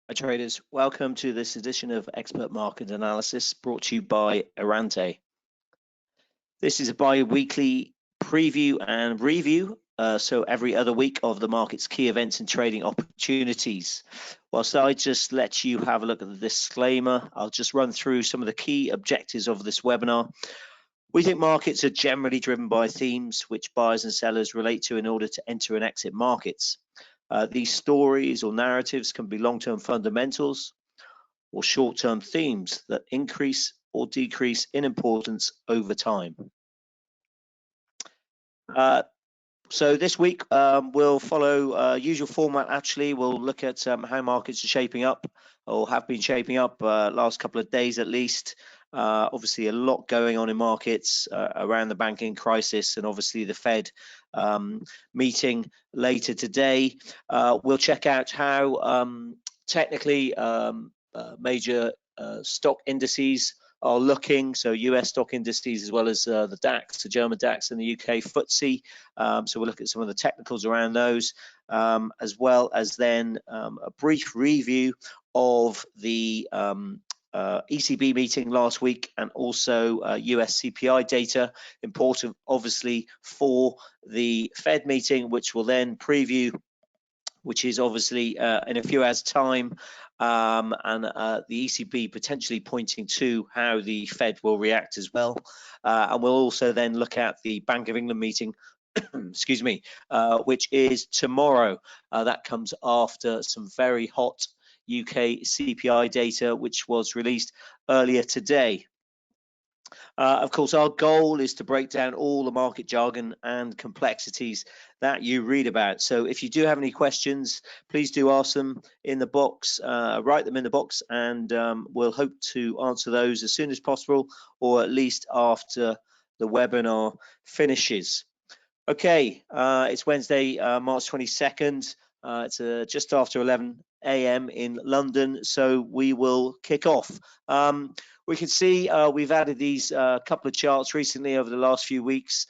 Hi traders, welcome to this edition of Expert Market Analysis brought to you by Errante. This is a bi-weekly preview and review, so every other week of the market's key events and trading opportunities. Whilst I just let you have a look at the disclaimer, I'll just run through some of the key objectives of this webinar. We think markets are generally driven by themes which buyers and sellers relate to in order to enter and exit markets. These stories or narratives can be long-term fundamentals or short-term themes that increase or decrease in importance over time. So this week we'll follow usual format. Actually, we'll look at how markets are shaping up or have been shaping up last couple of days at least. Obviously, a lot going on in markets around the banking crisis, and obviously the Fed meeting later today. We'll check out how technically major stock indices are looking, so US stock indices as well as the DAX, the German DAX and the UK FTSE. So we'll look at some of the technicals around those, as well as then a brief review of the ECB meeting last week and also US CPI data, important obviously for the Fed meeting, which will then preview, which is obviously in a few hours' time, and the ECB potentially pointing to how the Fed will react as well. And we'll also then look at the Bank of England meeting, excuse me, which is tomorrow. That comes after some very hot UK CPI data, which was released earlier today. Of course, our goal is to break down all the market jargon and complexities that you read about. So if you do have any questions, please do ask them in the box, write them in the box, and we'll hope to answer those as soon as possible, or at least after the webinar finishes. Okay, it's Wednesday, March 22nd. It's just after 11 a.m. in London, so we will kick off. We can see we've added these couple of charts recently over the last few weeks,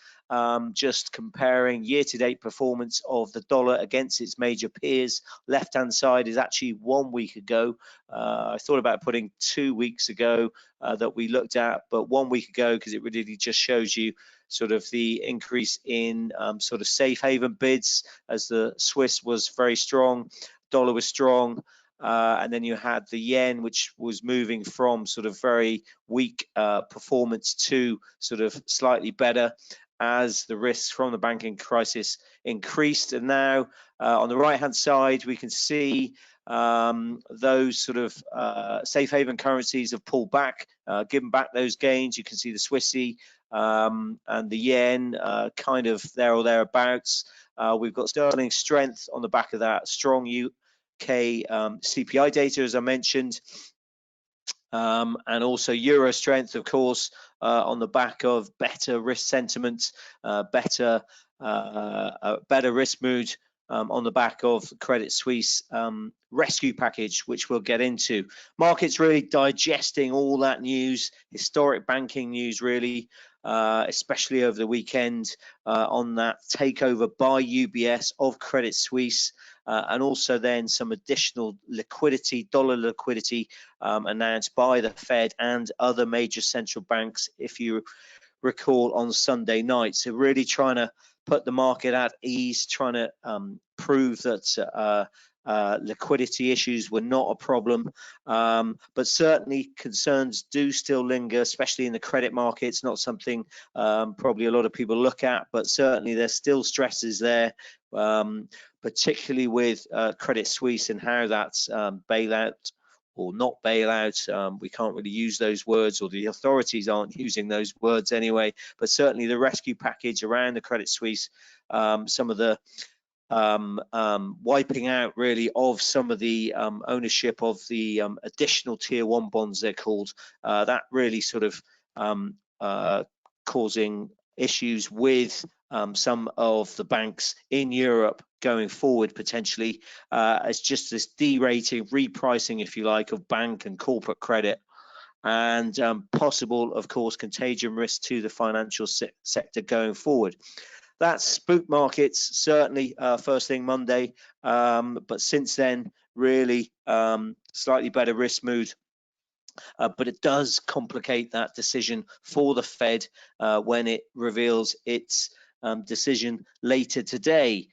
just comparing year-to-date performance of the dollar against its major peers. Left-hand side is actually 1 week ago. I thought about putting 2 weeks ago that we looked at, but 1 week ago, because it really just shows you sort of the increase in sort of safe haven bids, as the Swiss was very strong, dollar was strong, and then you had the yen, which was moving from sort of very weak performance to sort of slightly better as the risks from the banking crisis increased. And now on the right hand side we can see those sort of safe haven currencies have pulled back, given back those gains. You can see the Swissy and the yen kind of there or thereabouts. We've got sterling strength on the back of that strong UK CPI data, as I mentioned, and also euro strength, of course, on the back of better risk sentiment, better risk mood, on the back of Credit Suisse rescue package, which we'll get into. Markets really digesting all that news, historic banking news really, especially over the weekend on that takeover by UBS of Credit Suisse, and also then some additional liquidity, dollar liquidity, announced by the Fed and other major central banks, if you recall, on Sunday night. So really trying to put the market at ease, trying to prove that liquidity issues were not a problem, but certainly concerns do still linger, especially in the credit markets. Not something probably a lot of people look at, but certainly there's still stresses there, particularly with Credit Suisse and how that's bailout or not bailout. We can't really use those words, or the authorities aren't using those words anyway, but certainly the rescue package around the Credit Suisse, some of the wiping out really of some of the ownership of the additional tier 1 bonds, they're called, that really sort of causing issues with some of the banks in Europe going forward, potentially, as just this derating, repricing, if you like, of bank and corporate credit, and possible, of course, contagion risk to the financial sector going forward. That spooked markets certainly first thing Monday, but since then really slightly better risk mood. But it does complicate that decision for the Fed when it reveals its decision later today.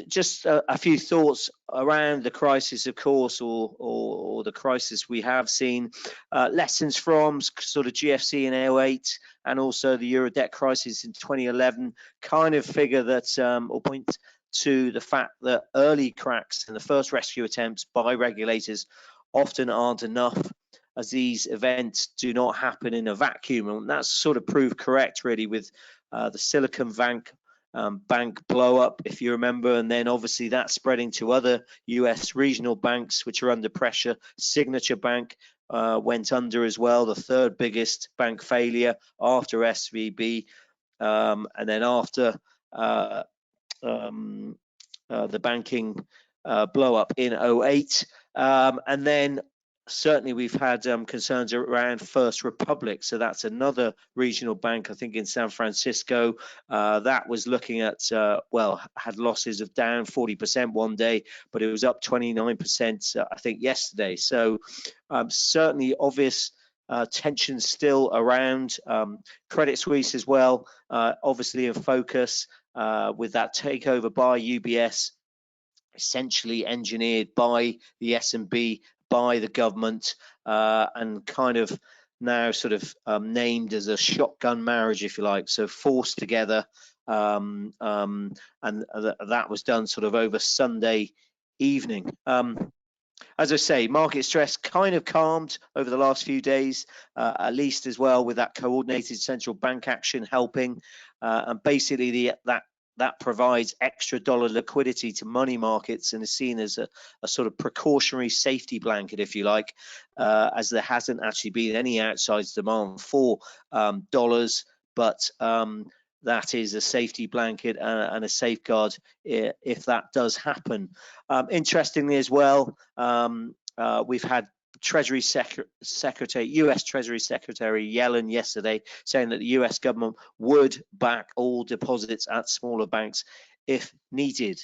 Just a few thoughts around the crisis, of course, or the crisis we have seen. Lessons from sort of GFC in 2008 and also the Euro debt crisis in 2011 kind of figure that, or point to the fact that early cracks and the first rescue attempts by regulators often aren't enough, as these events do not happen in a vacuum. And that's sort of proved correct, really, with the Silicon Bank blow up, if you remember, and then obviously that spreading to other US regional banks which are under pressure. Signature Bank went under as well, the third biggest bank failure after SVB, and then after the banking blow up in 2008, and then certainly we've had concerns around First Republic. So that's another regional bank, I think in San Francisco, that was looking at, well, had losses of down 40% one day, but it was up 29%, I think, yesterday. So certainly obvious tensions still around. Credit Suisse as well, obviously in focus with that takeover by UBS, essentially engineered by the S&B, by the government, and kind of now sort of named as a shotgun marriage, if you like, so forced together, and that was done sort of over Sunday evening. As I say, market stress kind of calmed over the last few days, at least as well, with that coordinated central bank action helping, and basically that provides extra dollar liquidity to money markets and is seen as a sort of precautionary safety blanket, if you like, as there hasn't actually been any outsized demand for dollars, but that is a safety blanket and a safeguard if that does happen. Interestingly as well, we've had Treasury Secretary, US Treasury Secretary Yellen yesterday saying that the US government would back all deposits at smaller banks if needed.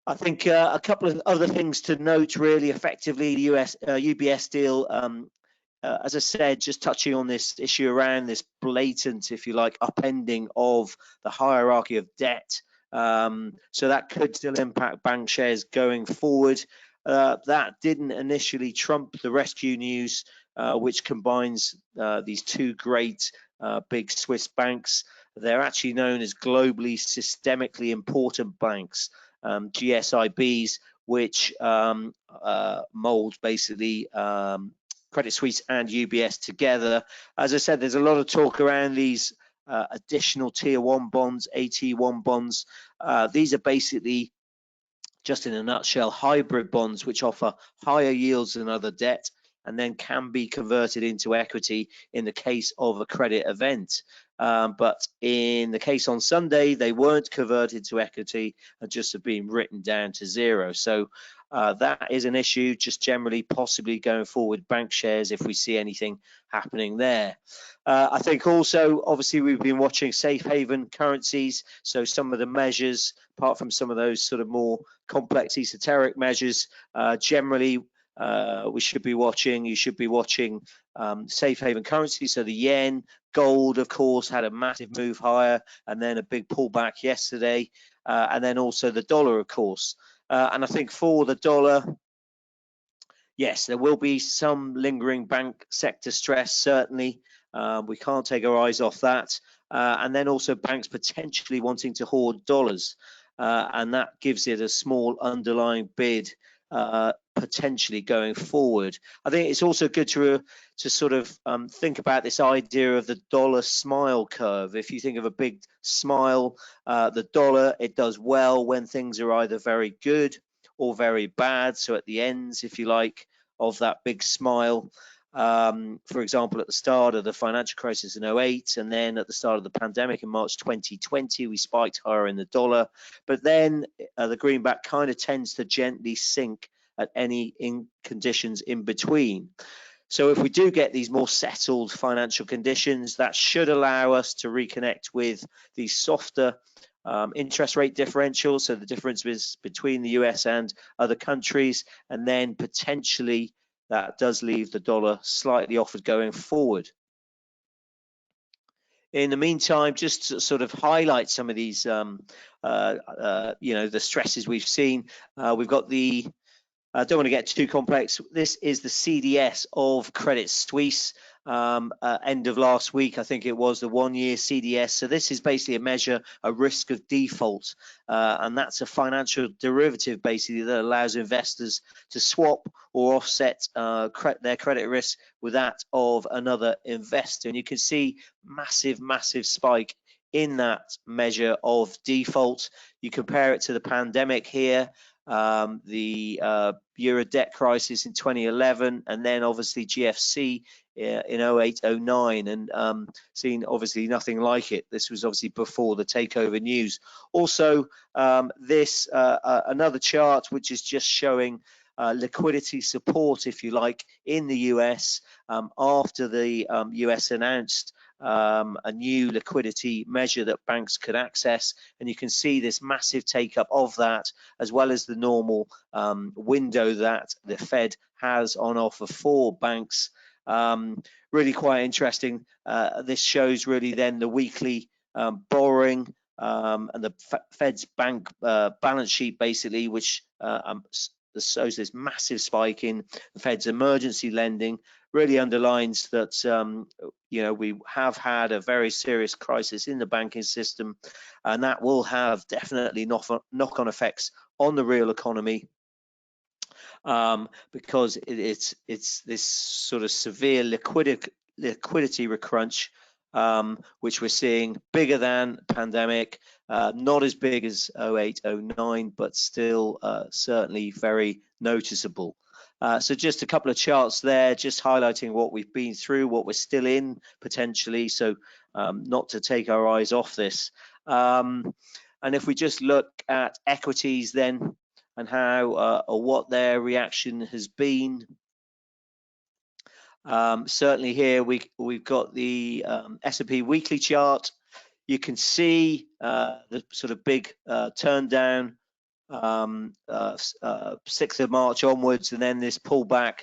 I think a couple of other things to note, really, effectively, the UBS deal, as I said, just touching on this issue around this blatant, if you like, upending of the hierarchy of debt. So that could still impact bank shares going forward. That didn't initially trump the rescue news, which combines these two great big Swiss banks. They're actually known as globally systemically important banks, GSIBs, which mold basically Credit Suisse and UBS together. As I said, there's a lot of talk around these additional tier 1 bonds, AT1 bonds. These are basically, just in a nutshell, hybrid bonds which offer higher yields than other debt and then can be converted into equity in the case of a credit event. But in the case on Sunday, they weren't converted to equity and just have been written down to zero. So that is an issue, just generally possibly going forward bank shares if we see anything happening there. I think also, obviously, we've been watching safe haven currencies. So some of the measures, apart from some of those sort of more complex esoteric measures, generally we should be watching, you should be watching safe haven currencies. So the yen, gold, of course, had a massive move higher and then a big pullback yesterday. And then also the dollar, of course. And I think for the dollar, yes, there will be some lingering bank sector stress, certainly. We can't take our eyes off that. And then also banks potentially wanting to hoard dollars. And that gives it a small underlying bid potentially going forward. I think it's also good to sort of think about this idea of the dollar smile curve. If you think of a big smile, the dollar, it does well when things are either very good or very bad. So at the ends, if you like, of that big smile, for example, at the start of the financial crisis in 2008, and then at the start of the pandemic in March 2020, we spiked higher in the dollar. But then the greenback kind of tends to gently sink at any conditions in between. So if we do get these more settled financial conditions, that should allow us to reconnect with these softer interest rate differential, so the difference is between the US and other countries, and then potentially that does leave the dollar slightly offered going forward. In the meantime, just to sort of highlight some of these, the stresses we've seen. We've got the I don't want to get too complex. This is the CDS of Credit Suisse. End of last week, I think it was the 1-year CDS. So this is basically a measure, a risk of default, and that's a financial derivative basically that allows investors to swap or offset their credit risk with that of another investor. And you can see massive spike in that measure of default. You compare it to the pandemic here. The Euro debt crisis in 2011, and then obviously GFC in 08, 09, and seen obviously nothing like it. This was obviously before the takeover news. Also, this another chart which is just showing liquidity support, if you like, in the US after the US announced a new liquidity measure that banks could access, and you can see this massive take up of that, as well as the normal window that the Fed has on offer for banks. Really quite interesting. This shows really then the weekly borrowing and the Fed's bank balance sheet basically, which shows this massive spike in the Fed's emergency lending. Really underlines that we have had a very serious crisis in the banking system, and that will have definitely knock-on effects on the real economy, because it's this sort of severe liquidity crunch, which we're seeing bigger than pandemic, not as big as 08, 09, but still certainly very noticeable. So just a couple of charts there, just highlighting what we've been through, what we're still in potentially, so not to take our eyes off this. And if we just look at equities then, and how or what their reaction has been. Certainly here we've got the S&P weekly chart. You can see the sort of big turn down 6th of March onwards, and then this pullback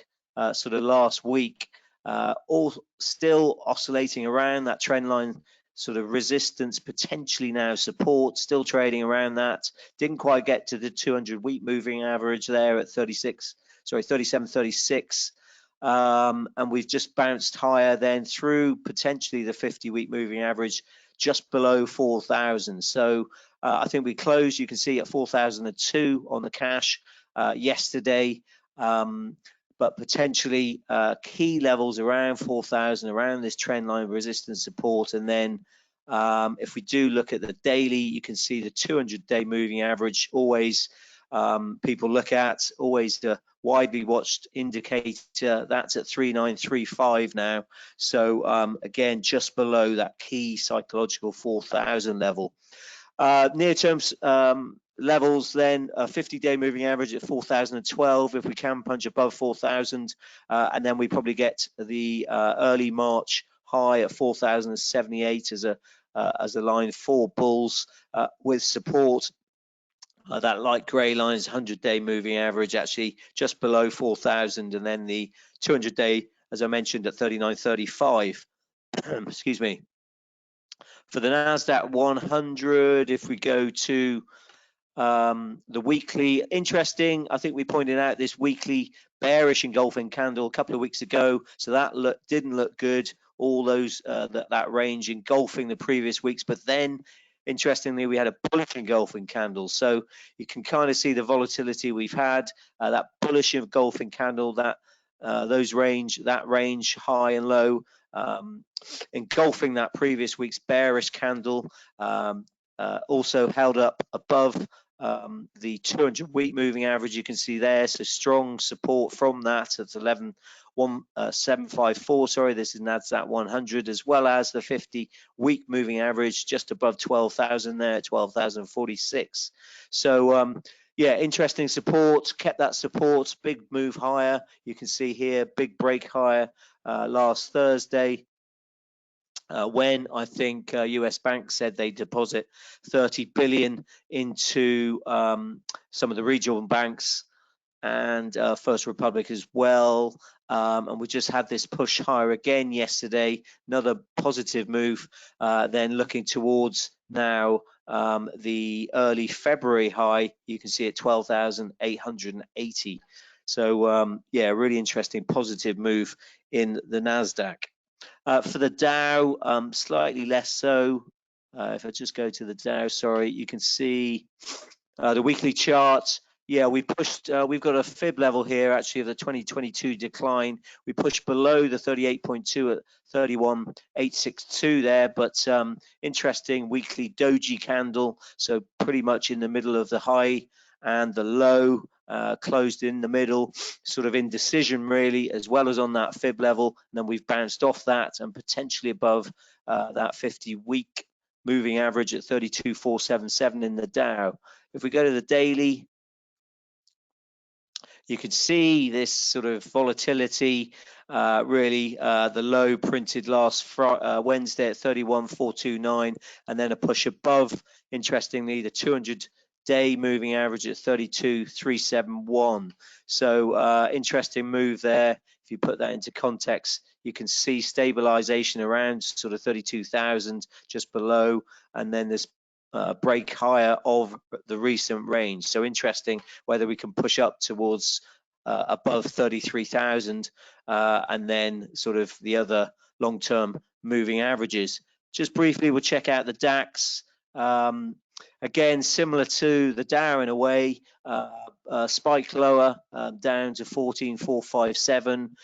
sort of last week, all still oscillating around that trend line sort of resistance, potentially now support, still trading around that. Didn't quite get to the 200-week moving average there at 37.36, and we've just bounced higher then through potentially the 50-week moving average just below 4,000. So I think we closed, you can see, at 4,002 on the cash yesterday, but potentially key levels around 4,000, around this trend line resistance support. And then if we do look at the daily, you can see the 200-day moving average, always people look at, always the widely watched indicator. That's at 3935 now. So again, just below that key psychological 4,000 level. Near-term levels then, a 50-day moving average at 4,012 if we can punch above 4,000, and then we probably get the early March high at 4,078 as a line for bulls, with support. That light grey line is 100-day moving average, actually just below 4,000, and then the 200-day, as I mentioned, at 3935. Excuse me. For the Nasdaq 100, if we go to the weekly, interesting. I think we pointed out this weekly bearish engulfing candle a couple of weeks ago, so that didn't look good. All those that range engulfing the previous weeks, but then interestingly we had a bullish engulfing candle. So you can kind of see the volatility we've had. That bullish engulfing candle, that range high and low, engulfing that previous week's bearish candle, also held up above the 200-week moving average. You can see there, so strong support from that at 11,754. Sorry, this is Nasdaq 100, as well as the 50-week moving average just above 12,000 there at 12,046. So yeah, interesting support, kept that support, big move higher. You can see here, big break higher last Thursday. when I think US banks said they deposit 30 billion into some of the regional banks and First Republic as well. And we just had this push higher again yesterday, another positive move, then looking towards now the early February high, you can see at 12,880. So yeah, really interesting positive move in the NASDAQ. For the Dow, slightly less so. If I just go to the Dow, sorry, you can see the weekly chart. Yeah, we pushed, we've got a fib level here actually of the 2022 decline. We pushed below the 38.2 at 31,862 there, but interesting weekly doji candle. So pretty much in the middle of the high and the low, closed in the middle, sort of indecision really, as well as on that fib level. And then we've bounced off that and potentially above that 50-week moving average at 32,477 in the Dow. If we go to the daily, you can see this sort of volatility, really the low printed last Wednesday at 31,429, and then a push above, interestingly, the 200-day moving average at 32,371. So interesting move there. If you put that into context, you can see stabilization around sort of 32,000 just below, and then this break higher of the recent range. So interesting whether we can push up towards above 33,000 and then sort of the other long-term moving averages. Just briefly, we'll check out the DAX. Again, similar to the Dow in a way, spiked lower down to 14,457.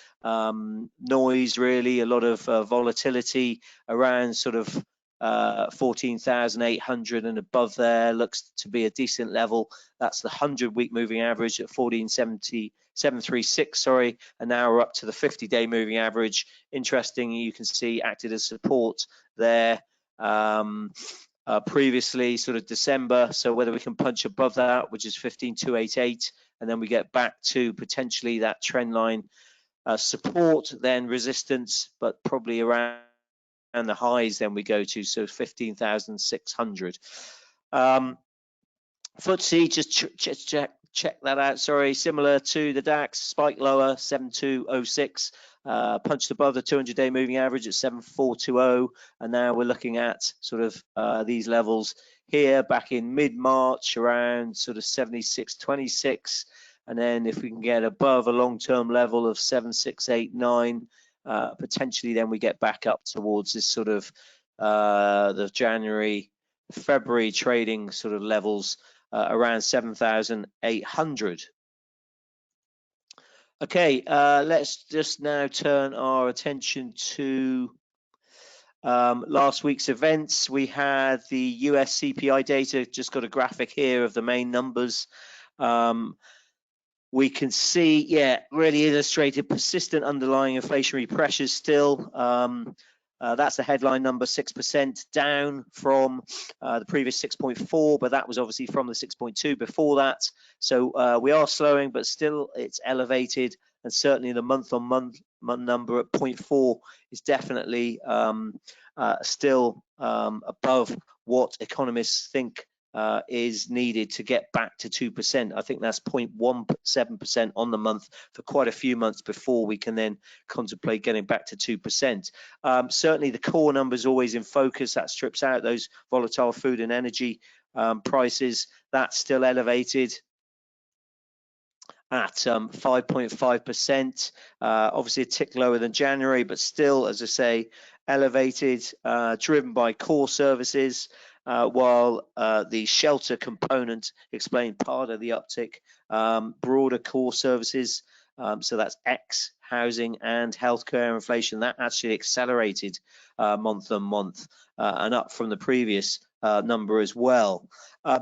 Noise really, a lot of volatility around sort of 14,800 and above there looks to be a decent level. That's the 100-week moving average at 14,736, sorry, and now we're up to the 50-day moving average. Interesting, you can see acted as support there previously, sort of December. So whether we can punch above that, which is 15,288, and then we get back to potentially that trend line support, then resistance, but probably around and the highs then we go to, so 15,600. FTSE, just check that out, sorry, similar to the DAX, spike lower, 7206, punched above the 200-day moving average at 7420, and now we're looking at sort of these levels here back in mid-March around sort of 7626, and then if we can get above a long-term level of 7689, potentially then we get back up towards this sort of the January, February trading sort of levels around 7,800. Okay, let's just now turn our attention to last week's events. We had the US CPI data, just got a graphic here of the main numbers. We can see, yeah, really illustrated persistent underlying inflationary pressures still. That's the headline number, 6% down from the previous 6.4, but that was obviously from the 6.2 before that. So we are slowing, but still it's elevated, and certainly the month-on-month number at 0.4 is definitely still above what economists think is needed to get back to 2%. I think that's 0.17% on the month for quite a few months before we can then contemplate getting back to 2%. Certainly the core number is always in focus. That strips out those volatile food and energy prices. That's still elevated at 5.5%, obviously a tick lower than January, but still, as I say, elevated, driven by core services, while the shelter component explained part of the uptick. Broader core services, so that's X, housing and healthcare inflation, that actually accelerated month on month and up from the previous number as well.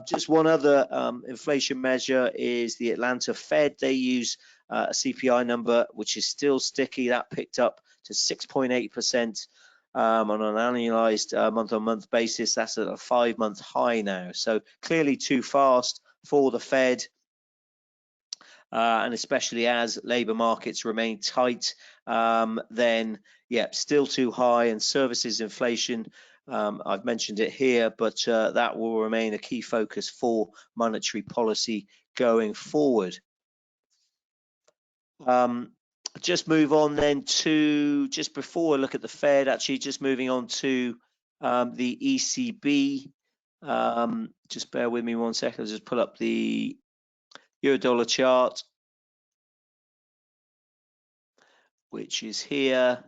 Just one other inflation measure is the Atlanta Fed. They use a CPI number, which is still sticky. That picked up to 6.8% on an annualized month-on-month basis. That's at a 5-month high now. So clearly too fast for the Fed. and especially as labour markets remain tight, then yeah, still too high, and services inflation, I've mentioned it here, but that will remain a key focus for monetary policy going forward. Just move on then to, just before I look at the Fed, actually just moving on to the ECB. Just bear with me 1 second. I'll just pull up the Euro-dollar chart, which is here.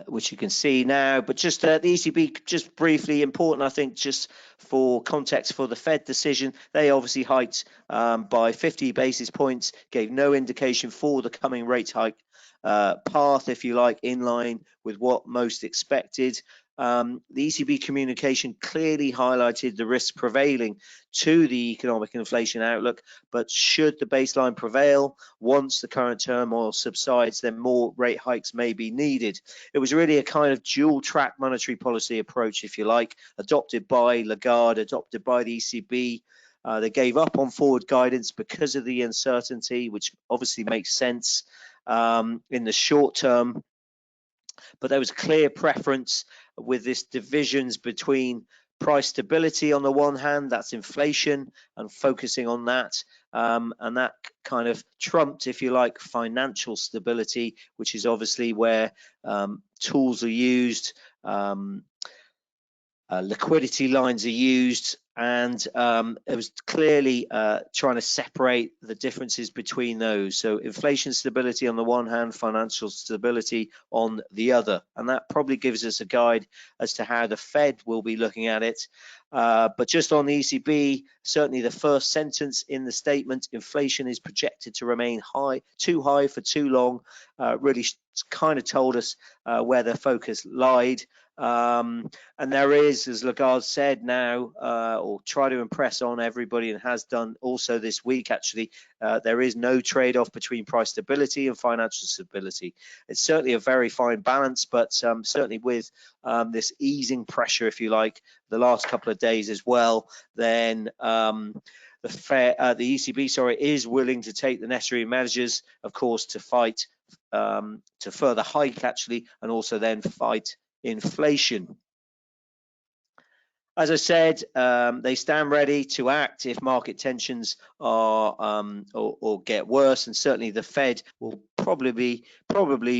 Which you can see now, but just the ECB, just briefly important, I think, just for context for the Fed decision, they obviously hiked by 50 basis points, gave no indication for the coming rate hike path, if you like, in line with what most expected. The ECB communication clearly highlighted the risks prevailing to the economic inflation outlook, but should the baseline prevail, once the current turmoil subsides, then more rate hikes may be needed. It was really a kind of dual track monetary policy approach, if you like, adopted by Lagarde, adopted by the ECB. They gave up on forward guidance because of the uncertainty, which obviously makes sense in the short term. But there was a clear preference with this divisions between price stability on the one hand, that's inflation, and focusing on that, and that kind of trumped, if you like, financial stability, which is obviously where tools are used, liquidity lines are used, and it was clearly trying to separate the differences between those. So inflation stability on the one hand, financial stability on the other, and that probably gives us a guide as to how the Fed will be looking at it. But just on the ECB, certainly the first sentence in the statement, inflation is projected to remain too high for too long, really kind of told us where their focus lied. And there is, as Lagarde said now, or try to impress on everybody, and has done also this week actually, there is no trade-off between price stability and financial stability. It's certainly a very fine balance, but certainly with this easing pressure, if you like, the last couple of days as well, then the ECB, is willing to take the necessary measures, of course, to fight, to further hike actually, and also then fight inflation. As I said, they stand ready to act if market tensions are or get worse, and certainly the Fed will probably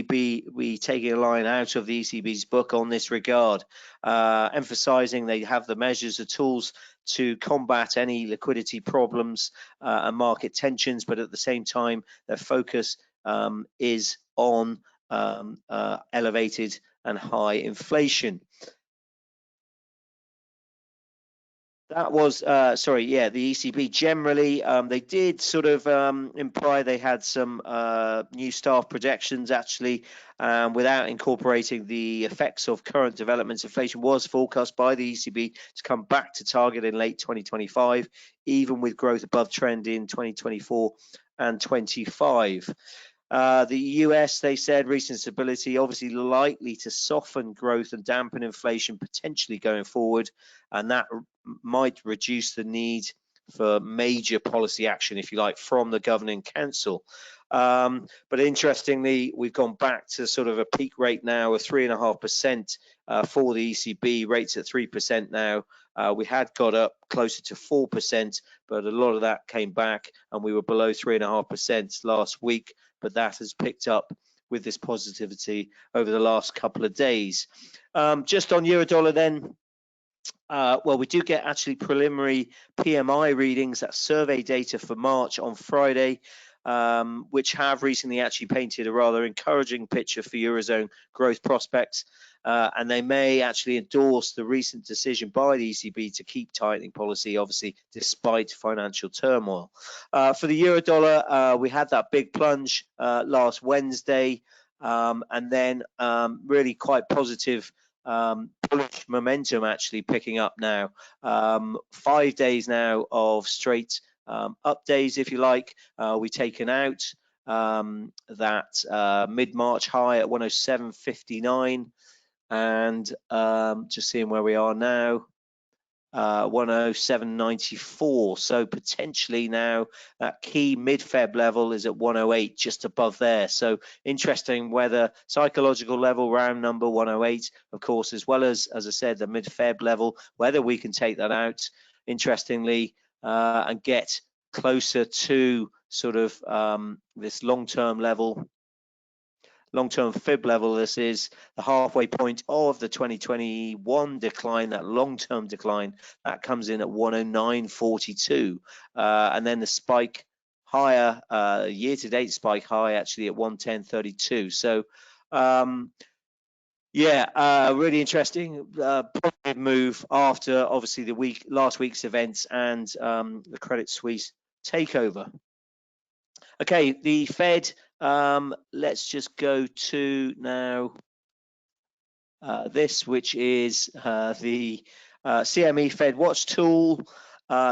be taking a line out of the ECB's book on this regard, emphasizing they have the measures, the tools to combat any liquidity problems and market tensions, but at the same time their focus is on elevated and high inflation. That was, the ECB generally, they did sort of imply they had some new staff projections actually, without incorporating the effects of current developments. Inflation was forecast by the ECB to come back to target in late 2025, even with growth above trend in 2024 and 25. The US, they said, recent stability obviously likely to soften growth and dampen inflation potentially going forward, and that might reduce the need for major policy action, if you like, from the governing council. But interestingly, we've gone back to sort of a peak rate now of 3.5% for the ECB. Rates at 3% now. We had got up closer to 4%, but a lot of that came back, and we were below 3.5% last week. But that has picked up with this positivity over the last couple of days. Just on Eurodollar then, well, we do get actually preliminary PMI readings, that survey data for March on Friday, which have recently actually painted a rather encouraging picture for Eurozone growth prospects. And they may actually endorse the recent decision by the ECB to keep tightening policy, obviously, despite financial turmoil. For the Eurodollar, we had that big plunge last Wednesday, and then really quite positive bullish momentum actually picking up now. 5 days now of straight up days, if you like. We've taken out that mid-March high at 107.59, and just seeing where we are now. 107.94. So potentially now that key mid-Feb level is at 108, just above there. So interesting whether psychological level, round number 108, of course, as well as I said, the mid-Feb level, whether we can take that out, interestingly, and get closer to sort of this long-term level. Long-term fib level, this is the halfway point of the 2021 decline, that long-term decline, that comes in at 109.42. And then the spike higher, year-to-date spike high actually at 110.32. So, yeah, really interesting, positive move after obviously the last week's events and the Credit Suisse takeover. Okay, the Fed, let's just go to now this, which is the CME Fed Watch tool.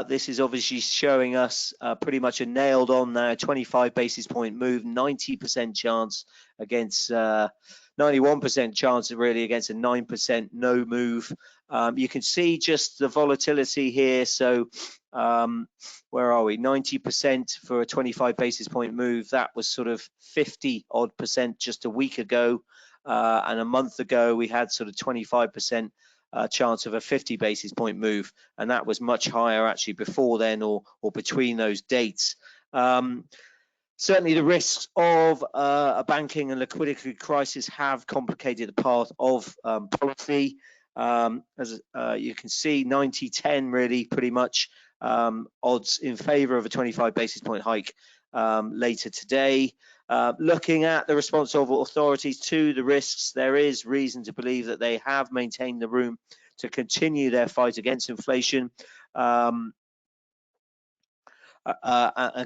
This is obviously showing us pretty much a nailed on now 25 basis point move, 90% chance against 91% chance really against a 9% no move. You can see just the volatility here. So where are we? 90% for a 25 basis point move. That was sort of 50 odd percent just a week ago. And a month ago, we had sort of 25% chance of a 50 basis point move. And that was much higher actually before then or between those dates. Certainly the risks of a banking and liquidity crisis have complicated the path of policy. As you can see, 90-10 really pretty much odds in favor of a 25 basis point hike later today. Looking at the response of authorities to the risks, there is reason to believe that they have maintained the room to continue their fight against inflation. And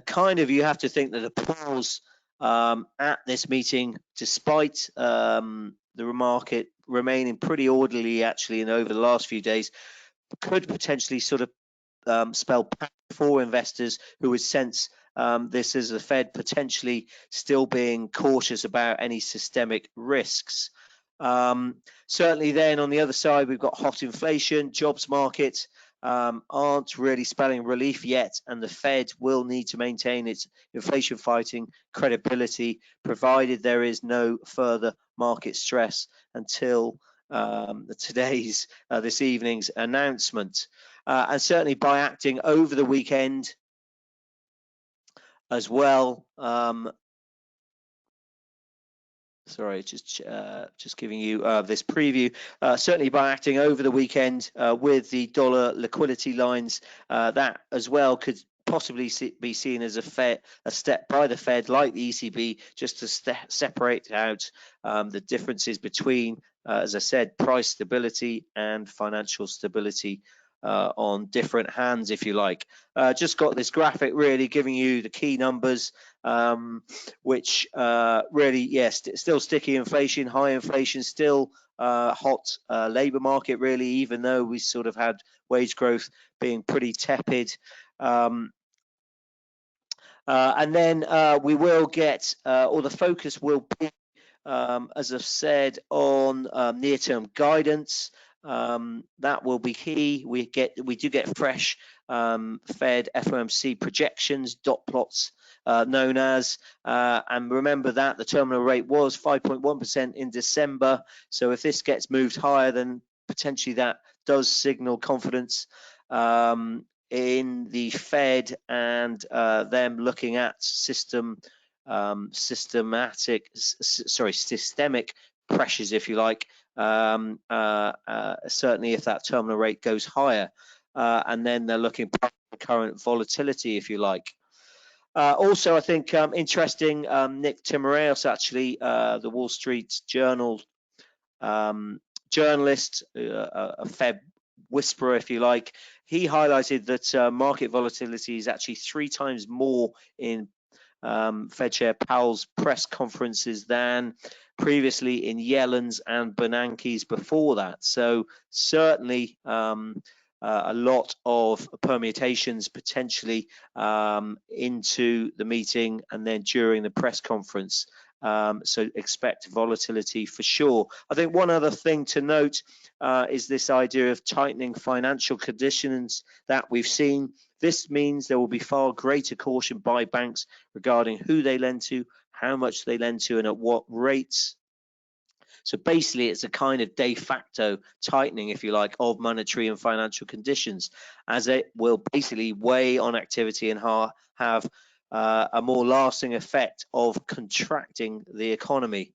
kind of you have to think that the pause at this meeting, despite the market remaining pretty orderly actually and over the last few days, could potentially sort of spell panic for investors who would sense this as the Fed potentially still being cautious about any systemic risks. Certainly then on the other side, we've got hot inflation, jobs market aren't really spelling relief yet, and the Fed will need to maintain its inflation fighting credibility, provided there is no further market stress until this evening's announcement. And certainly by acting over the weekend as well. Sorry, just giving you this preview. Certainly by acting over the weekend with the dollar liquidity lines, that as well could possibly be seen as a step by the Fed, like the ECB, just to separate out the differences between, as I said, price stability and financial stability on different hands, if you like. Just got this graphic really giving you the key numbers, which really, yes, still sticky inflation, high inflation, still hot labour market really, even though we sort of had wage growth being pretty tepid. And then we will get, or the focus will be, as I've said, on near-term guidance. That will be key. We do get fresh Fed FOMC projections, dot plots known as, and remember that the terminal rate was 5.1% in December. So if this gets moved higher, then potentially that does signal confidence in the Fed and them looking at systemic pressures, if you like, certainly if that terminal rate goes higher, and then they're looking at the current volatility, if you like. Also, I think interesting, Nick Timiraos, actually, the Wall Street Journal journalist, a Fed whisperer, if you like, he highlighted that market volatility is actually 3 times more in Fed Chair Powell's press conferences than previously in Yellen's and Bernanke's before that. So certainly a lot of permutations potentially into the meeting and then during the press conference. So expect volatility for sure. I think one other thing to note is this idea of tightening financial conditions that we've seen. This means there will be far greater caution by banks regarding who they lend to, how much they lend to, and at what rates. So basically, it's a kind of de facto tightening, if you like, of monetary and financial conditions, as it will basically weigh on activity and have a more lasting effect of contracting the economy.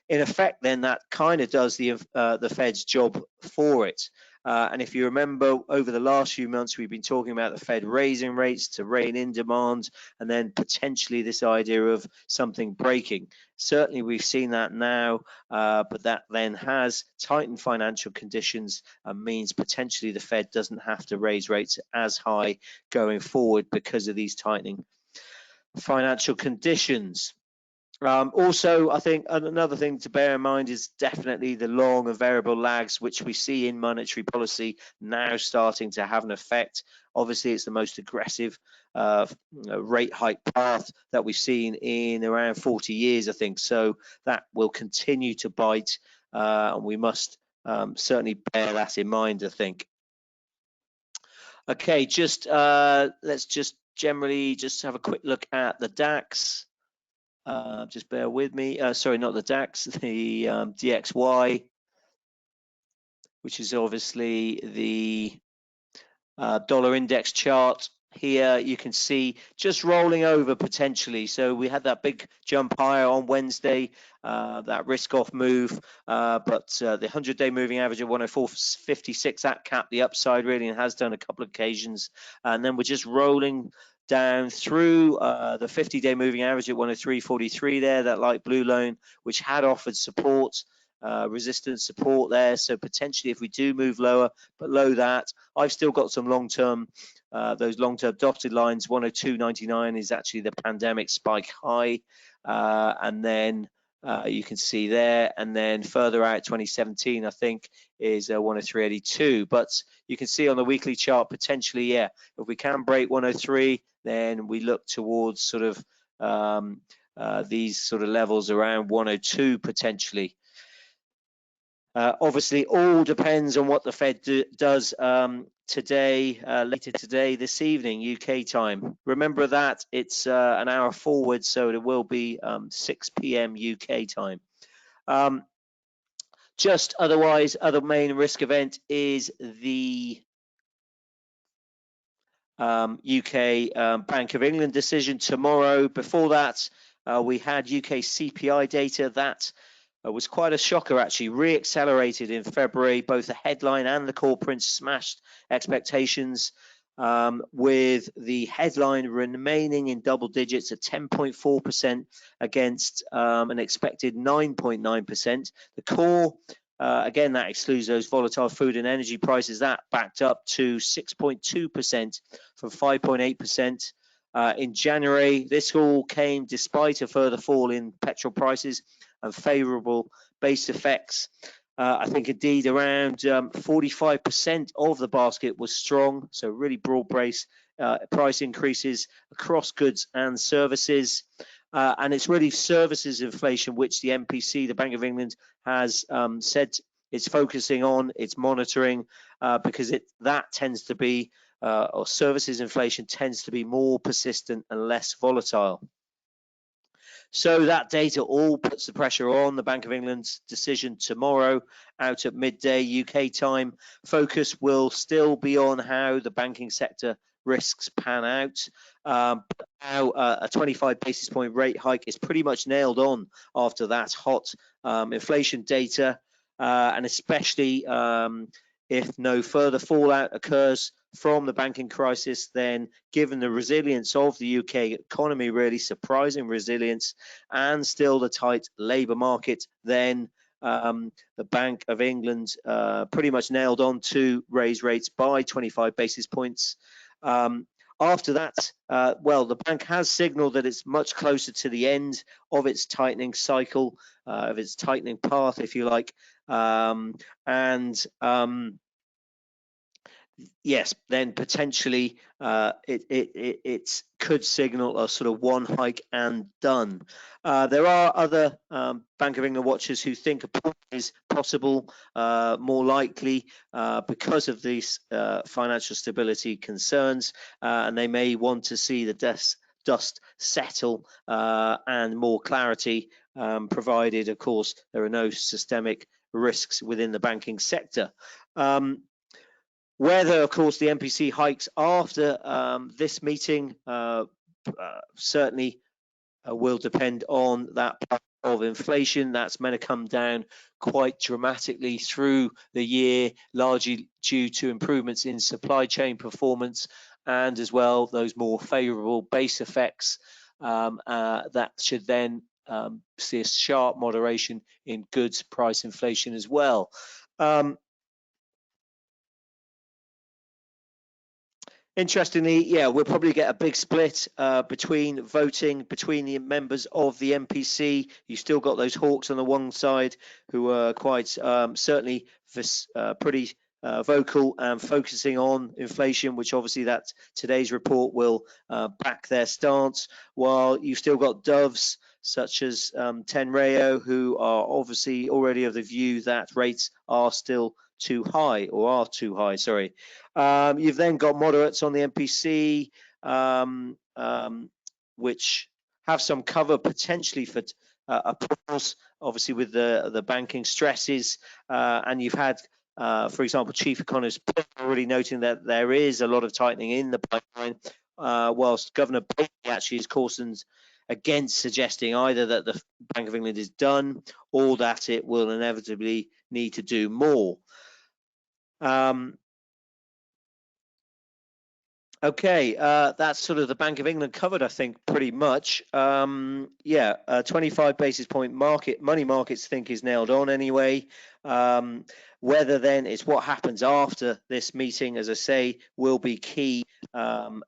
In effect, then that kind of does the Fed's job for it. And if you remember, over the last few months, we've been talking about the Fed raising rates to rein in demand, and then potentially this idea of something breaking. Certainly, we've seen that now, but that then has tightened financial conditions and means potentially the Fed doesn't have to raise rates as high going forward because of these tightening financial conditions. Also, I think another thing to bear in mind is definitely the long and variable lags, which we see in monetary policy now starting to have an effect. Obviously, it's the most aggressive rate hike path that we've seen in around 40 years, I think. So that will continue to bite, and we must certainly bear that in mind, I think. Okay, let's just generally just have a quick look at the DAX. Just bear with me. Sorry, not the DAX, the DXY, which is obviously the dollar index chart. Here you can see just rolling over potentially. So we had that big jump higher on Wednesday, that risk-off move, but the 100-day moving average of 104.56, that capped the upside really and has done a couple of occasions. And then we're just rolling down through the 50-day moving average at 103.43 there, that light blue line, which had offered support, resistance support there. So potentially if we do move lower, below that, I've still got some long-term, those long-term dotted lines. 102.99 is actually the pandemic spike high. And then you can see there, and then further out 2017 I think is 103.82. But you can see on the weekly chart potentially, yeah, if we can break 103, then we look towards sort of these sort of levels around 102 potentially. Obviously, all depends on what the Fed does today, later today, this evening, UK time. Remember that it's an hour forward, so it will be 6 p.m. UK time. Just otherwise, other main risk event is the UK Bank of England decision tomorrow. Before that, we had UK CPI data that was quite a shocker, actually. Re-accelerated in February. Both the headline and the core print smashed expectations, with the headline remaining in double digits at 10.4% against an expected 9.9%. The core, again, that excludes those volatile food and energy prices, that backed up to 6.2% from 5.8%. In January. This all came despite a further fall in petrol prices and favourable base effects. I think indeed around 45% of the basket was strong, so really broad-based price increases across goods and services. And it's really services inflation which the MPC, the Bank of England, has said it's focusing on, it's monitoring, because that tends to be or services inflation tends to be more persistent and less volatile. So that data all puts the pressure on the Bank of England's decision tomorrow out at midday UK time. Focus will still be on how the banking sector risks pan out. Now a 25 basis point rate hike is pretty much nailed on after that hot inflation data, and especially if no further fallout occurs from the banking crisis, then given the resilience of the UK economy, really surprising resilience, and still the tight labour market, then the Bank of England pretty much nailed on to raise rates by 25 basis points. After that, well, the bank has signalled that it's much closer to the end of its tightening cycle, of its tightening path, if you like, and yes, then potentially it could signal a sort of one hike and done. There are other Bank of England watchers who think a pause is possible, more likely because of these financial stability concerns, and they may want to see the dust settle and more clarity, provided, of course, there are no systemic risks within the banking sector. Whether, of course, the MPC hikes after this meeting certainly will depend on that part of inflation that's meant to come down quite dramatically through the year, largely due to improvements in supply chain performance and as well those more favourable base effects that should then see a sharp moderation in goods price inflation as well. Interestingly, yeah, we'll probably get a big split between voting between the members of the MPC. You've still got those hawks on the one side who are quite certainly pretty vocal and focusing on inflation, which obviously that today's report will back their stance, while you've still got doves such as Tenreo, who are obviously already of the view that rates are still too high, or are too high, sorry. You've then got moderates on the MPC, which have some cover potentially for a pause, obviously with the banking stresses, and you've had, for example, Chief Economist already noting that there is a lot of tightening in the pipeline, whilst Governor Bailey actually has cautioned against suggesting either that the Bank of England is done or that it will inevitably need to do more. Okay, that's sort of the Bank of England covered, I think, pretty much. 25 basis point money markets think is nailed on anyway. Whether then it's what happens after this meeting, as I say, will be key, and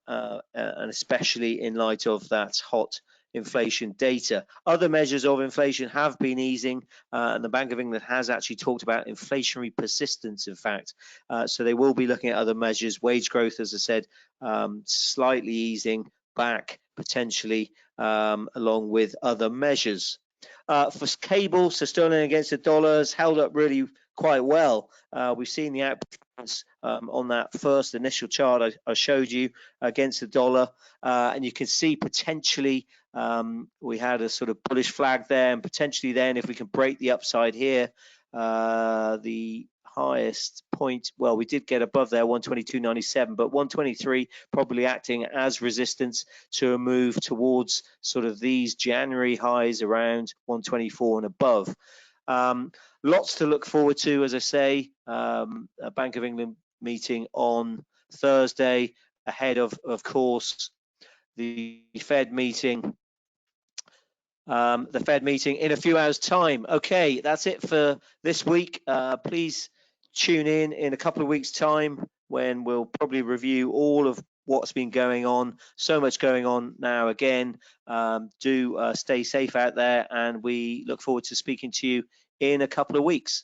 especially in light of that hot inflation data. Other measures of inflation have been easing, and the Bank of England has actually talked about inflationary persistence, in fact. So they will be looking at other measures. Wage growth, as I said, slightly easing back potentially, along with other measures. For cable, so sterling against the dollar has held up really quite well. We've seen the outperformance on that first initial chart I showed you against the dollar, and you can see potentially we had a sort of bullish flag there, and potentially then if we can break the upside here, the highest point, well, we did get above there 122.97, but 123 probably acting as resistance to a move towards sort of these January highs around 124 and above. Lots to look forward to, as I say. A Bank of England meeting on Thursday ahead of course, the Fed meeting. The Fed meeting in a few hours' time. Okay, that's it for this week. Please tune in a couple of weeks' time when we'll probably review all of what's been going on. So much going on now again. Do stay safe out there, and we look forward to speaking to you in a couple of weeks.